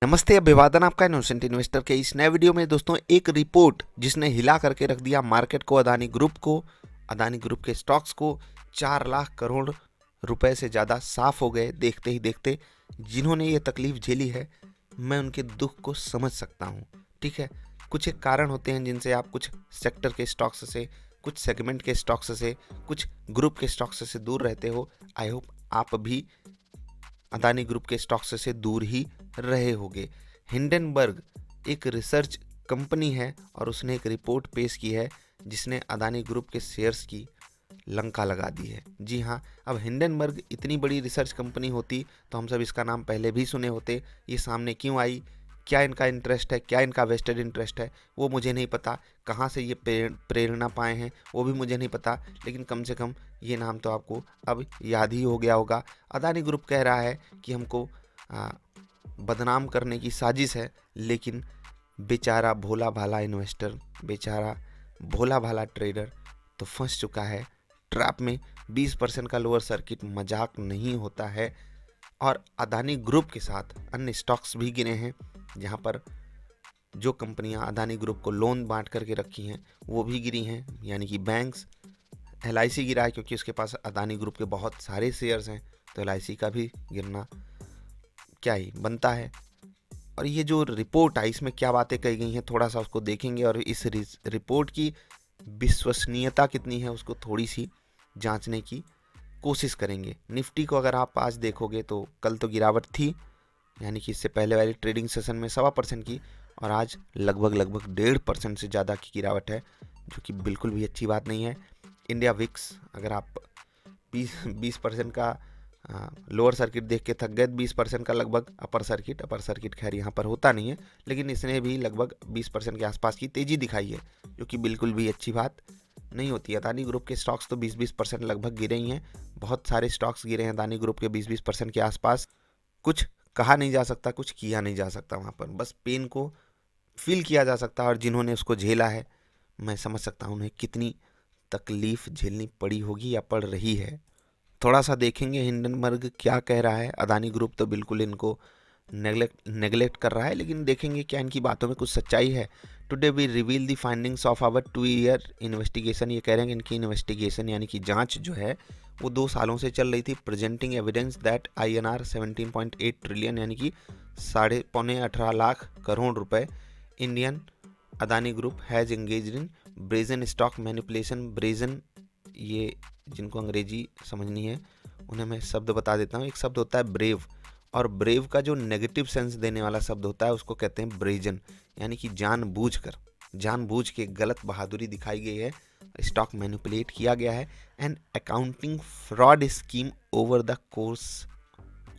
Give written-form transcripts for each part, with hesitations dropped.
नमस्ते, अभिवादन आपका इनोसेंट इन्वेस्टर के इस नए वीडियो में। दोस्तों, एक रिपोर्ट जिसने हिला करके रख दिया मार्केट को, अदानी ग्रुप के स्टॉक्स को 4 लाख करोड़ रुपए से ज़्यादा साफ हो गए देखते ही देखते। जिन्होंने ये तकलीफ झेली है, मैं उनके दुख को समझ सकता हूँ। ठीक है, कुछ एक कारण होते हैं जिनसे आप कुछ सेक्टर के स्टॉक्स से, कुछ सेगमेंट के स्टॉक्स से, कुछ ग्रुप के स्टॉक्स से दूर रहते हो। आई होप आप भी अदानी ग्रुप के स्टॉक्स से दूर ही रहे होंगे। हिंडनबर्ग एक रिसर्च कंपनी है और उसने एक रिपोर्ट पेश की है जिसने अदानी ग्रुप के शेयर्स की लंका लगा दी है। जी हाँ, अब हिंडनबर्ग इतनी बड़ी रिसर्च कंपनी होती तो हम सब इसका नाम पहले भी सुने होते। ये सामने क्यों आई, क्या इनका इंटरेस्ट है, क्या इनका वेस्टेड इंटरेस्ट है, वो मुझे नहीं पता। कहाँ से ये प्रेरणा पाए हैं वो भी मुझे नहीं पता, लेकिन कम से कम ये नाम तो आपको अब याद ही हो गया होगा। अदानी ग्रुप कह रहा है कि हमको बदनाम करने की साजिश है, लेकिन बेचारा भोला भाला इन्वेस्टर, बेचारा भोला भाला ट्रेडर तो फंस चुका है ट्रैप में। 20% का लोअर सर्किट मजाक नहीं होता है। और अदानी ग्रुप के साथ अन्य स्टॉक्स भी गिरे हैं, जहां पर जो कंपनियां अदानी ग्रुप को लोन बांट करके रखी हैं वो भी गिरी हैं, यानी कि बैंक्स। LIC गिरा है क्योंकि उसके पास अदानी ग्रुप के बहुत सारे शेयर्स हैं, तो LIC का भी गिरना क्या ही बनता है। और ये जो रिपोर्ट आई, इसमें क्या बातें कही गई हैं, थोड़ा सा उसको देखेंगे और इस रिपोर्ट की विश्वसनीयता कितनी है उसको थोड़ी सी जांचने की कोशिश करेंगे। निफ्टी को अगर आप आज देखोगे तो कल तो गिरावट थी, यानी कि इससे पहले वाली ट्रेडिंग सेशन में 1.25% की, और आज लगभग 1.5% से ज़्यादा की गिरावट है, जो कि बिल्कुल भी अच्छी बात नहीं है। इंडिया विक्स, अगर आप 20% का लोअर सर्किट देख के थक गए, 20% का लगभग अपर सर्किट खैर यहाँ पर होता नहीं है, लेकिन इसने भी लगभग 20% के आसपास की तेज़ी दिखाई है, जो कि बिल्कुल भी अच्छी बात नहीं होती है। अदानी ग्रुप के स्टॉक्स तो 20% लगभग गिरे ही हैं, बहुत सारे स्टॉक्स गिरे हैं अदानी ग्रुप के 20% के आसपास। कुछ कहा नहीं जा सकता, कुछ किया नहीं जा सकता, वहाँ पर बस पेन को फील किया जा सकता है। और जिन्होंने उसको झेला है, मैं समझ सकता हूँ उन्हें कितनी तकलीफ झेलनी पड़ी होगी या पड़ रही है। थोड़ा सा देखेंगे हिंडनबर्ग क्या कह रहा है। अदानी ग्रुप तो बिल्कुल इनको नेगलेक्ट कर रहा है, लेकिन देखेंगे क्या इनकी बातों में कुछ सच्चाई है। Today we reveal the findings of our 2 year investigation. ये कह रहे हैं कि इनकी इन्वेस्टिगेशन यानी कि जांच जो है वो 2 सालों से चल रही थी। Presenting evidence that INR 17.8 trillion यानी कि 18.5 करोड़ रुपए Indian Adani group has engaged in brazen stock manipulation. Brazen, ये जिनको अंग्रेजी समझनी है उन्हें मैं शब्द बता देता हूँ। एक शब्द होता है ब्रेव, और ब्रेव का जो नेगेटिव सेंस देने वाला शब्द होता है उसको कहते हैं ब्रेजन, यानी कि जानबूझ के गलत बहादुरी दिखाई गई है, स्टॉक मैनिपुलेट किया गया है। And accounting fraud scheme over the course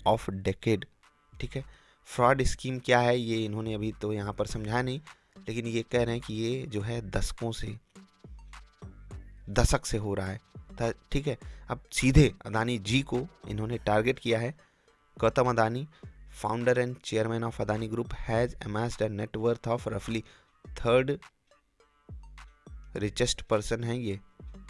of decade. ठीक है, फ्रॉड स्कीम क्या है ये इन्होंने अभी तो यहाँ पर समझाया नहीं, लेकिन ये कह रहे हैं कि ये जो है दशक से हो रहा है। ठीक है, अब सीधे अदानी जी को इन्होंने टारगेट किया है। Gautam Adani, founder and chairman of Adani group, has अमेस्ड a net worth of रफली, थर्ड रिचेस्ट पर्सन है ये,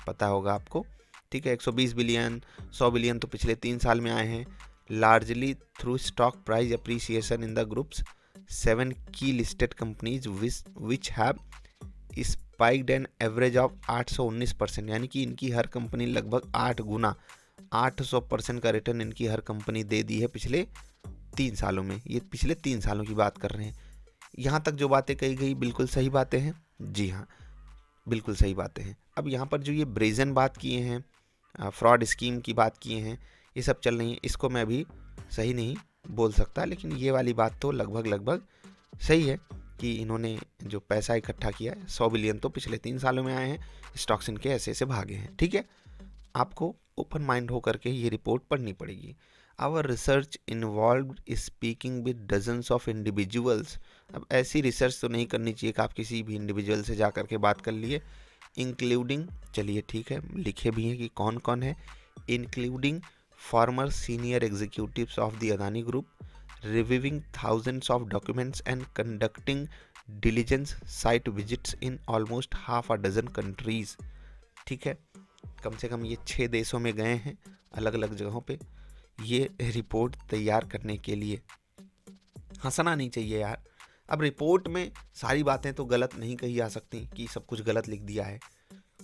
पता होगा आपको। ठीक है, 120 बिलियन, 100 बिलियन तो पिछले 3 साल में आए हैं, largely through stock price appreciation in the groups 7 की listed companies which have spiked an average of 819%, यानी कि इनकी हर कंपनी लगभग 8 गुना 800% का रिटर्न इनकी हर कंपनी दे दी है पिछले 3 सालों में। ये पिछले 3 सालों की बात कर रहे हैं। यहाँ तक जो बातें कही गई बिल्कुल सही बातें हैं। जी हाँ, बिल्कुल सही बातें हैं। अब यहाँ पर जो ये ब्रेजन बात किए हैं, फ्रॉड स्कीम की बात किए हैं, ये सब चल रही है, इसको मैं भी सही नहीं बोल सकता, लेकिन ये वाली बात तो लगभग सही है कि इन्होंने जो पैसा इकट्ठा किया है 100 बिलियन तो पिछले 3 सालों में आए हैं, स्टॉक्स इनके ऐसे भागे हैं। ठीक है, आपको ओपन माइंड होकर के ये रिपोर्ट पढ़नी पड़ेगी। Our research involve speaking with dozens of individuals. अब ऐसी रिसर्च तो नहीं करनी चाहिए कि आप किसी भी इंडिविजुअल से जा कर के बात कर लिए। इंक्लूडिंग, चलिए ठीक है, लिखे भी हैं कि कौन कौन है। Including former senior executives of the Adani group, reviewing thousands of documents and conducting diligence site visits in almost half a dozen countries. ठीक है, कम से कम ये 6 देशों में गए हैं, अलग अलग जगहों पे, ये रिपोर्ट तैयार करने के लिए। हंसना नहीं चाहिए यार। अब रिपोर्ट में सारी बातें तो गलत नहीं कही जा सकती कि सब कुछ गलत लिख दिया है,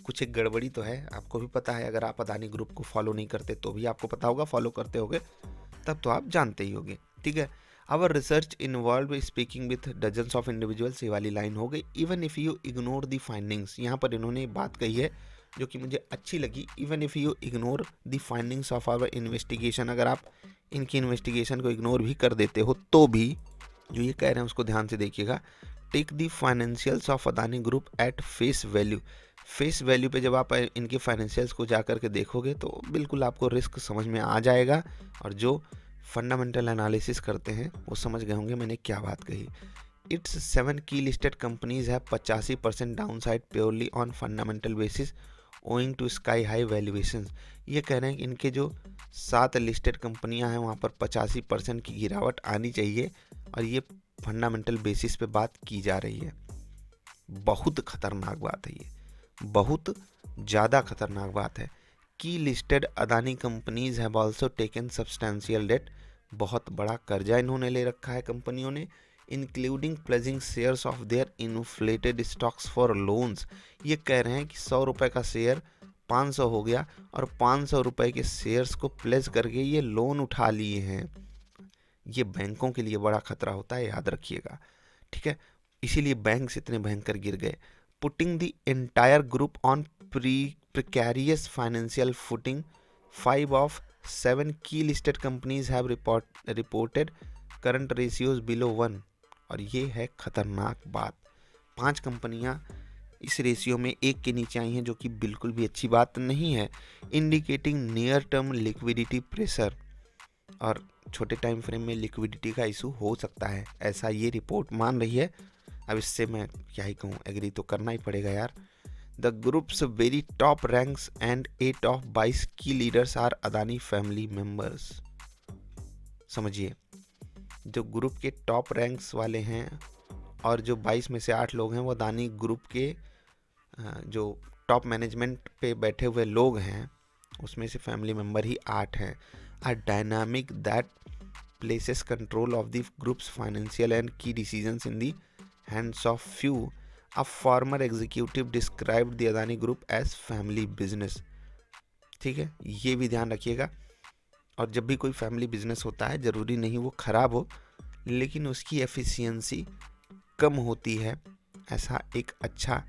कुछ एक गड़बड़ी तो है, आपको भी पता है। अगर आप अदानी ग्रुप को फॉलो नहीं करते तो भी आपको पता होगा, फॉलो करते होगे तब तो आप जानते ही होगे, ठीक है। Our research involve speaking with dozens of individuals, ये वाली लाइन हो गई। Even if you ignore the findings, यहाँ पर इन्होंने बात कही है जो कि मुझे अच्छी लगी। Even if you ignore the findings of our investigation, अगर आप इनकी इन्वेस्टिगेशन को इग्नोर भी कर देते हो तो भी जो ये कह रहे हैं उसको ध्यान से देखिएगा। Take the financials of Adani group at face value. Face value पे जब आप इनके फाइनेंशियल्स को जा कर के देखोगे तो बिल्कुल आपको रिस्क समझ में आ जाएगा, और जो फंडामेंटल एनालिसिस करते हैं वो समझ गए होंगे मैंने क्या बात कही। इट्स 7 की लिस्टेड कंपनीज है 85% downside purely on fundamental basis owing to sky high valuations. ये कह रहे हैं कि इनके जो 7 लिस्टेड कंपनियां हैं वहाँ पर 85% की गिरावट आनी चाहिए, और ये फंडामेंटल बेसिस पे बात की जा रही है। बहुत खतरनाक बात है ये, बहुत ज़्यादा खतरनाक बात है। की listed Adani companies have also taken substantial debt, बहुत बड़ा कर्जा इन्होंने ले रखा है कंपनियों ने, including pledging shares of their inflated stocks for loans. ये कह रहे हैं कि 100 रुपये का शेयर 500 हो गया, और 500 रुपये के शेयर्स को प्लेज करके ये लोन उठा लिए हैं। ये बैंकों के लिए बड़ा खतरा होता है, याद रखिएगा, ठीक है। इसीलिए बैंक इतने भयंकर गिर गए। Putting the entire group on precarious financial footing, 5 of 7 की listed companies have reported current ratios below 1, और ये है खतरनाक बात। 5 कंपनियां इस रेशियो में 1 के नीचे आई हैं, जो कि बिल्कुल भी अच्छी बात नहीं है। Indicating near term liquidity pressure, और छोटे टाइम फ्रेम में लिक्विडिटी का इशू हो सकता है, ऐसा ये रिपोर्ट मान रही है। अब इससे मैं क्या ही कहूँ, एग्री तो करना ही पड़ेगा यार। The group's very top ranks and 8 of 22 की leaders are Adani family members. समझिए, जो ग्रुप के टॉप रैंक्स वाले हैं और जो 22 में से 8 लोग हैं वो अदानी ग्रुप के जो टॉप मैनेजमेंट पे बैठे हुए लोग हैं उसमें से फैमिली मेंबर ही 8 हैं। A dynamic that places control of the group's financial and key decisions in the hands of few. A former executive described the Adani Group as family business. ठीक है, ये भी ध्यान रखिएगा। और जब भी कोई फैमिली बिजनेस होता है ज़रूरी नहीं वो ख़राब हो, लेकिन उसकी एफिशिएंसी कम होती है, ऐसा एक अच्छा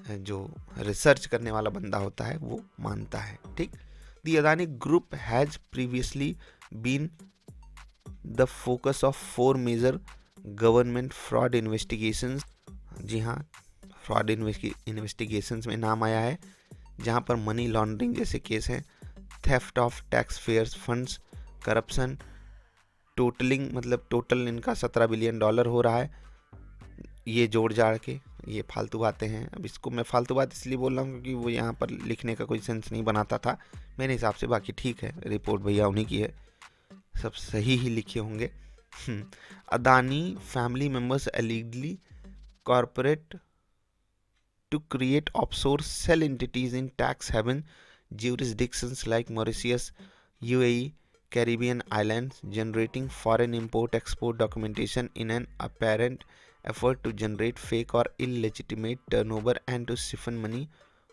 जो रिसर्च करने वाला बंदा होता है वो मानता है, ठीक। The Adani Group has previously been the focus of 4 major government fraud investigations। जी हाँ, फ्रॉड इन्वेस्टिगेशंस में नाम आया है, जहाँ पर मनी लॉन्ड्रिंग जैसे केस हैं, theft of tax payers funds, corruption, totalling, मतलब टोटल इनका $17 बिलियन हो रहा है। ये जोड़ जाड़ के ये फालतू बातें हैं। अब इसको मैं फालतू बात इसलिए बोल रहा हूँ क्योंकि वो यहाँ पर लिखने का कोई सेंस नहीं बनाता था मेरे हिसाब से। बाकी ठीक है, रिपोर्ट भैया उन्हीं की है, सब सही ही लिखे होंगे। Adani family members allegedly corporate to create offshore shell entities in tax haven jurisdictions like Mauritius, UAE, Caribbean islands, generating foreign import-export documentation in an apparent effort to generate fake or illegitimate turnover and to siphon money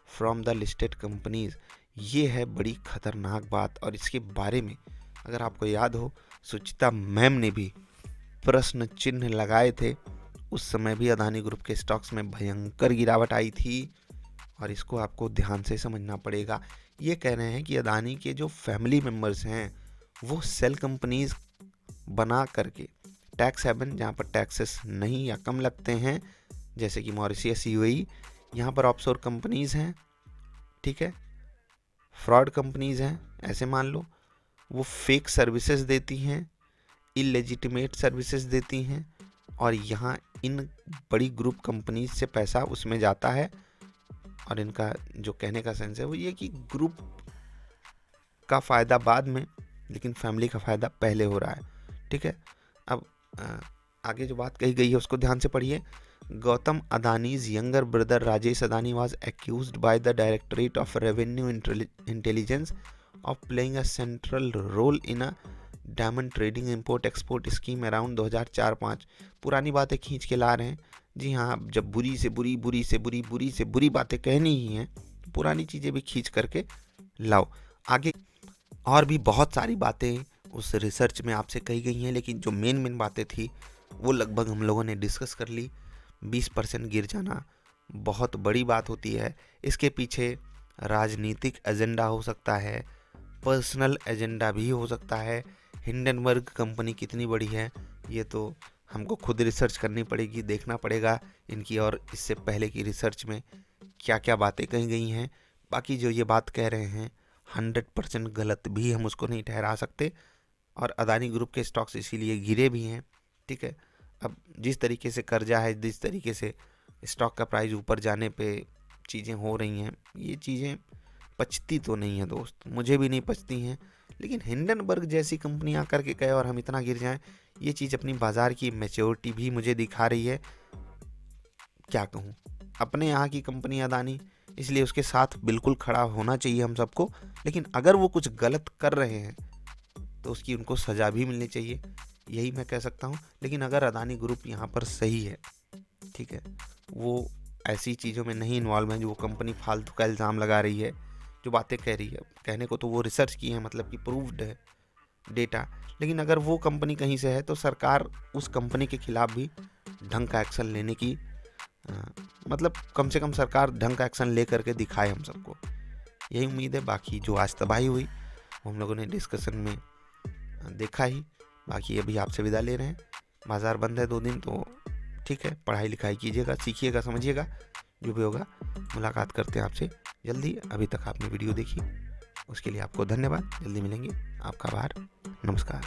from the listed companies। ये है बड़ी खतरनाक बात, और इसके बारे में अगर आपको याद हो सुचिता मैम ने भी प्रश्न चिन्ह लगाए थे। उस समय भी अदानी ग्रुप के स्टॉक्स में भयंकर गिरावट आई थी, और इसको आपको ध्यान से समझना पड़ेगा। ये कह रहे हैं कि अदानी के जो फैमिली मेंबर्स हैं वो सेल कंपनीज बना करके टैक्स हेवन, जहाँ पर टैक्सेस नहीं या कम लगते हैं, जैसे कि मॉरिशियस, यूएई, यहाँ पर ऑफशोर कंपनीज हैं, ठीक है, फ्रॉड कंपनीज हैं, ऐसे मान लो। वो फेक सर्विसेज देती हैं, इलेजिटिमेट सर्विसेज देती हैं, और यहाँ इन बड़ी ग्रुप कंपनीज से पैसा उसमें जाता है। और इनका जो कहने का सेंस है वो ये कि ग्रुप का फ़ायदा बाद में, लेकिन फैमिली का फ़ायदा पहले हो रहा है, ठीक है। अब आगे जो बात कही गई है उसको ध्यान से पढ़िए। Gautam Adani's younger brother Rajesh Adani was accused by the directorate of revenue intelligence of playing a central role in a diamond trading import export scheme around 2004-5। पुरानी बातें खींच के ला रहे हैं। जी हाँ, जब बुरी से बुरी, बुरी से बुरी, बुरी से बुरी बातें कहनी ही हैं तो पुरानी चीज़ें भी खींच करके लाओ आगे। और भी बहुत सारी बातें उस रिसर्च में आपसे कही गई हैं, लेकिन जो मेन बातें थी वो लगभग हम लोगों ने डिस्कस कर ली। 20% गिर जाना बहुत बड़ी बात होती है। इसके पीछे राजनीतिक एजेंडा हो सकता है, पर्सनल एजेंडा भी हो सकता है। हिंडनबर्ग कंपनी कितनी बड़ी है ये तो हमको खुद रिसर्च करनी पड़ेगी, देखना पड़ेगा इनकी और इससे पहले की रिसर्च में क्या क्या बातें कही गई हैं। बाकी जो ये बात कह रहे हैं 100% गलत भी हम उसको नहीं ठहरा सकते, और अदानी ग्रुप के स्टॉक्स इसीलिए गिरे भी हैं। ठीक है, अब जिस तरीके से कर्जा है, जिस तरीके से स्टॉक का प्राइस ऊपर जाने पे चीज़ें हो रही हैं, ये चीज़ें पचती तो नहीं है दोस्त, मुझे भी नहीं पचती हैं। लेकिन हिंडनबर्ग जैसी कंपनी आकर के कहे और हम इतना गिर जाएं, ये चीज़ अपनी बाज़ार की मैच्योरिटी भी मुझे दिखा रही है। क्या कहूँ, अपने यहाँ की कंपनी अदानी, इसलिए उसके साथ बिल्कुल खड़ा होना चाहिए हम सबको। लेकिन अगर वो कुछ गलत कर रहे हैं तो उसकी उनको सज़ा भी मिलनी चाहिए, यही मैं कह सकता हूँ। लेकिन अगर अदानी ग्रुप यहाँ पर सही है, ठीक है, वो ऐसी चीज़ों में नहीं इन्वॉल्व है जो वो कंपनी फालतू का इल्ज़ाम लगा रही है, जो बातें कह रही है, कहने को तो वो रिसर्च की है, मतलब कि प्रूव्ड है डेटा। लेकिन अगर वो कंपनी कहीं से है तो सरकार उस कंपनी के खिलाफ भी ढंग का एक्शन लेने की मतलब कम से कम सरकार ढंग का एक्शन ले करके दिखाए हम सबको, यही उम्मीद है। बाकी जो आज तबाही हुई वो हम लोगों ने डिस्कशन में देखा ही। बाकी अभी आपसे विदा ले रहे हैं, बाज़ार बंद है 2 दिन, तो ठीक है, पढ़ाई लिखाई कीजिएगा, सीखिएगा, समझिएगा, जो भी होगा। मुलाकात करते हैं आपसे जल्दी। अभी तक आपने वीडियो देखी उसके लिए आपको धन्यवाद। जल्दी मिलेंगे, आपका आभार, नमस्कार।